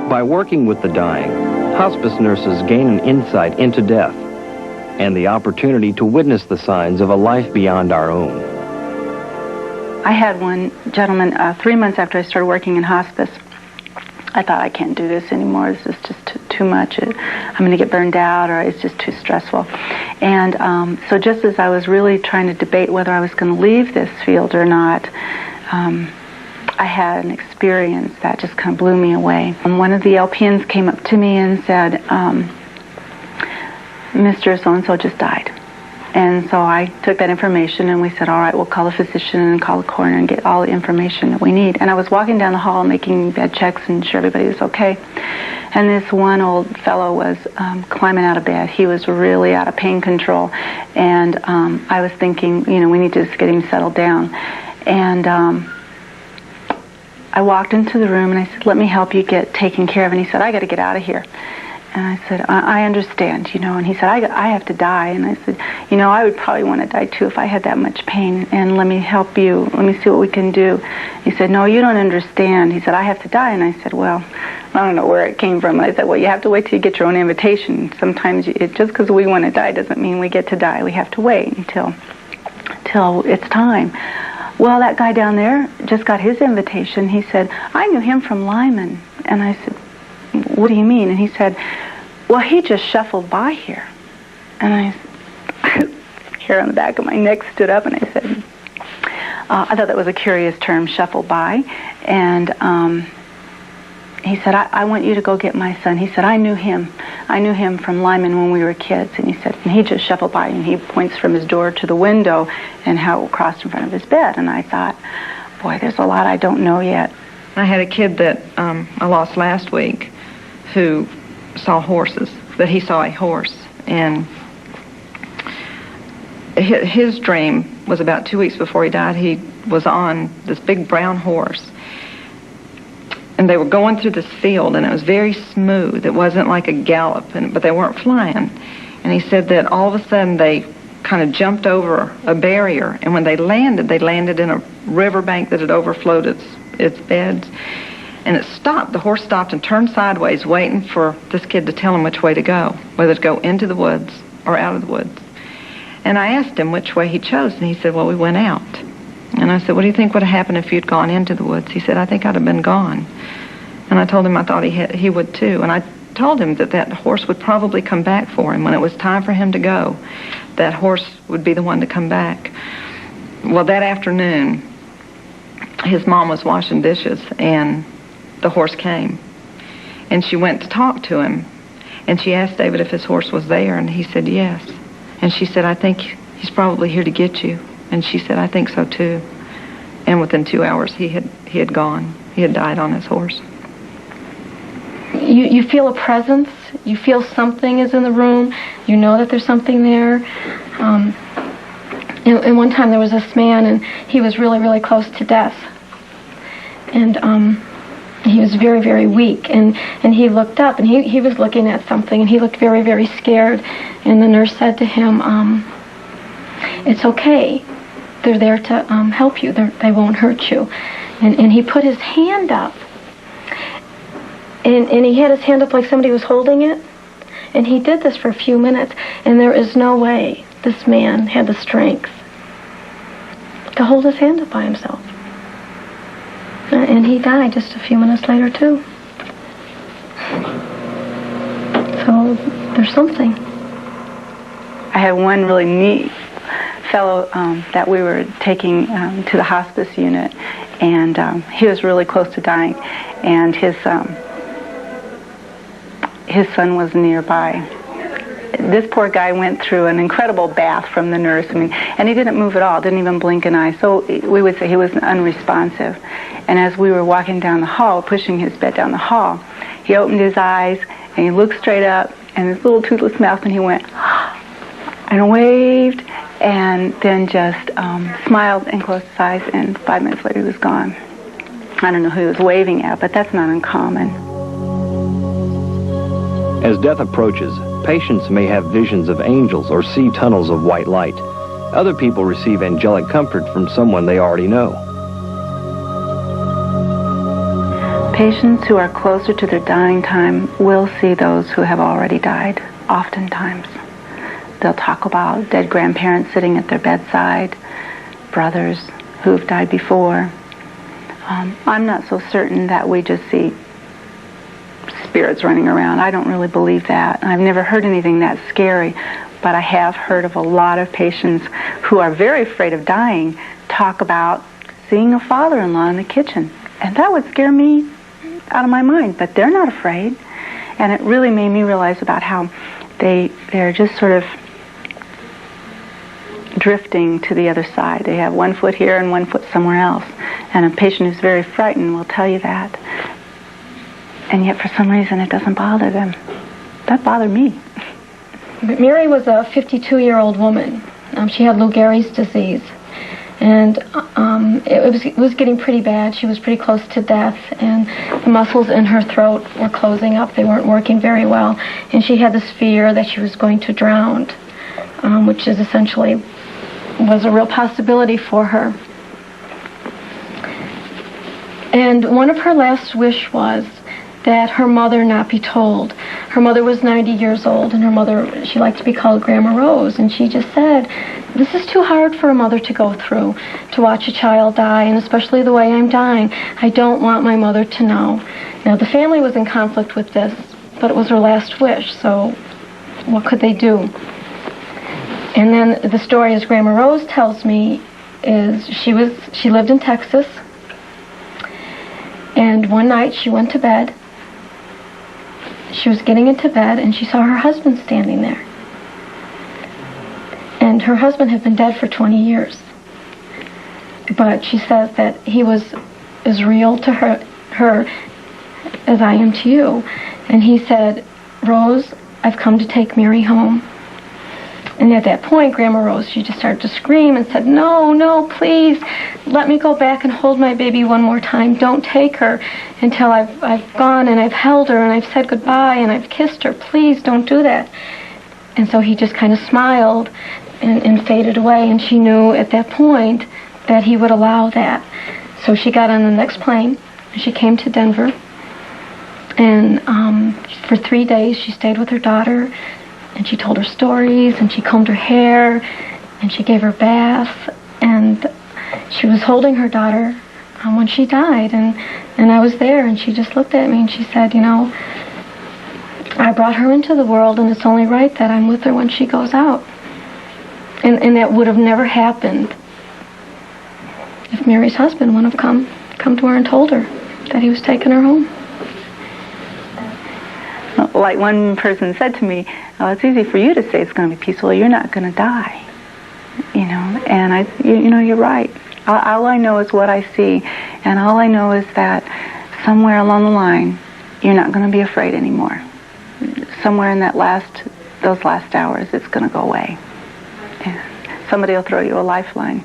By working with the dying, hospice nurses gain an insight into death and the opportunity to witness the signs of a life beyond our own. I had one gentleman 3 months after I started working in hospice. I thought, I can't do this anymore. This is just too much. I'm going to get burned out, or it's just too stressful. And so just as I was really trying to debate whether I was going to leave this field or not, I had an experience that just kind of blew me away. And one of the LPNs came up to me and said, Mr. So-and-so just died. And so I took that information and we said, all right, we'll call a physician and call the coroner and get all the information that we need. And I was walking down the hall making bed checks and sure everybody was okay. And this one old fellow was climbing out of bed. He was really out of pain control. And I was thinking, you know, we need to just get him settled down. And I walked into the room and I said, let me help you get taken care of. And he said, I got to get out of here. And I said, I understand, you know. And he said, I have to die. And I said, you know, I would probably want to die too if I had that much pain. And let me help you. Let me see what we can do. He said, no, you don't understand. He said, I have to die. And I said, well, I don't know where it came from. And I said, well, you have to wait till you get your own invitation. Sometimes just because we want to die doesn't mean we get to die. We have to wait until it's time. Well, that guy down there just got his invitation. He said, I knew him from Lyman. And I said, what do you mean? And he said, well, he just shuffled by here. And hair on the back of my neck stood up, and I said, I thought that was a curious term, shuffle by. And he said, I want you to go get my son. He said, I knew him from Lyman when we were kids. And he said, and he just shuffled by, and he points from his door to the window and how it crossed in front of his bed. And I thought, boy, there's a lot I don't know yet. I had a kid that I lost last week who saw horses, that he saw a horse. And his dream was about 2 weeks before he died. He was on this big brown horse. And they were going through this field, and it was very smooth. It wasn't like a gallop, but they weren't flying. And he said that all of a sudden they kind of jumped over a barrier, and when they landed in a riverbank that had overflowed its beds. And it stopped. The horse stopped and turned sideways, waiting for this kid to tell him which way to go, whether to go into the woods or out of the woods. And I asked him which way he chose, and he said, well, we went out. And I said, what do you think would have happened if you'd gone into the woods? He said, I think I'd have been gone. And I told him I thought he would too. And I told him that horse would probably come back for him. When it was time for him to go, that horse would be the one to come back. Well, that afternoon, his mom was washing dishes, and the horse came. And she went to talk to him. And she asked David if his horse was there, and he said yes. And she said, I think he's probably here to get you. And she said, I think so too. And within 2 hours, he had gone. He had died on his horse. You feel a presence. You feel something is in the room. You know that there's something there. And one time there was this man, and he was really, really close to death. And he was very, very weak. And he looked up, and he was looking at something, and he looked very, very scared. And the nurse said to him, it's okay. They're there to help you. They won't hurt you. And he put his hand up. And he had his hand up like somebody was holding it. And he did this for a few minutes. And there is no way this man had the strength to hold his hand up by himself. And he died just a few minutes later, too. So there's something. I had one really neat fellow that we were taking to the hospice unit, and he was really close to dying, and his son was nearby. This poor guy went through an incredible bath from the nurse, and he didn't move at all, didn't even blink an eye, so we would say he was unresponsive. And as we were walking down the hall, pushing his bed down the hall, he opened his eyes, and he looked straight up, and his little toothless mouth, and he went, and waved, and then just smiled and closed his eyes, and 5 minutes later he was gone. I don't know who he was waving at, but that's not uncommon. As death approaches, patients may have visions of angels or see tunnels of white light. Other people receive angelic comfort from someone they already know. Patients who are closer to their dying time will see those who have already died, oftentimes. They'll talk about dead grandparents sitting at their bedside, brothers who've died before. I'm not so certain that we just see spirits running around. I don't really believe that. I've never heard anything that scary, but I have heard of a lot of patients who are very afraid of dying talk about seeing a father-in-law in the kitchen. And that would scare me out of my mind, but they're not afraid. And it really made me realize about how they're just sort of drifting to the other side. They have one foot here and one foot somewhere else. And a patient who's very frightened will tell you that. And yet for some reason it doesn't bother them. That bothered me. Mary was a 52-year-old woman. She had Lou Gehrig's disease. And it was getting pretty bad. She was pretty close to death, and the muscles in her throat were closing up. They weren't working very well. And she had this fear that she was going to drown, which is essentially was a real possibility for her. And one of her last wish was that her mother not be told. Her mother was 90 years old, and her mother, she liked to be called Grandma Rose, and she just said, this is too hard for a mother to go through, to watch a child die, and especially the way I'm dying. I don't want my mother to know. Now, the family was in conflict with this, but it was her last wish, so what could they do? And then the story, as Grandma Rose tells me, is she lived in Texas, and one night she went to bed. She was getting into bed, and she saw her husband standing there. And her husband had been dead for 20 years. But she says that he was as real to her as I am to you. And he said, Rose, I've come to take Mary home. And at that point, Grandma Rose, she just started to scream and said, no, no, please, let me go back and hold my baby one more time. Don't take her until I've gone and I've held her and I've said goodbye and I've kissed her. Please don't do that. And so he just kind of smiled and faded away, and she knew at that point that he would allow that. So she got on the next plane, and she came to Denver, and for 3 days she stayed with her daughter, and she told her stories, and she combed her hair, and she gave her bath, and she was holding her daughter when she died, and I was there, and she just looked at me, and she said, you know, I brought her into the world, and it's only right that I'm with her when she goes out. And that would have never happened if Mary's husband wouldn't have come to her and told her that he was taking her home. Like one person said to me, oh, it's easy for you to say it's going to be peaceful. You're not going to die. You know, and you know, you're right. All I know is what I see, and all I know is that somewhere along the line, you're not going to be afraid anymore. Somewhere in those last hours, it's going to go away. And somebody will throw you a lifeline.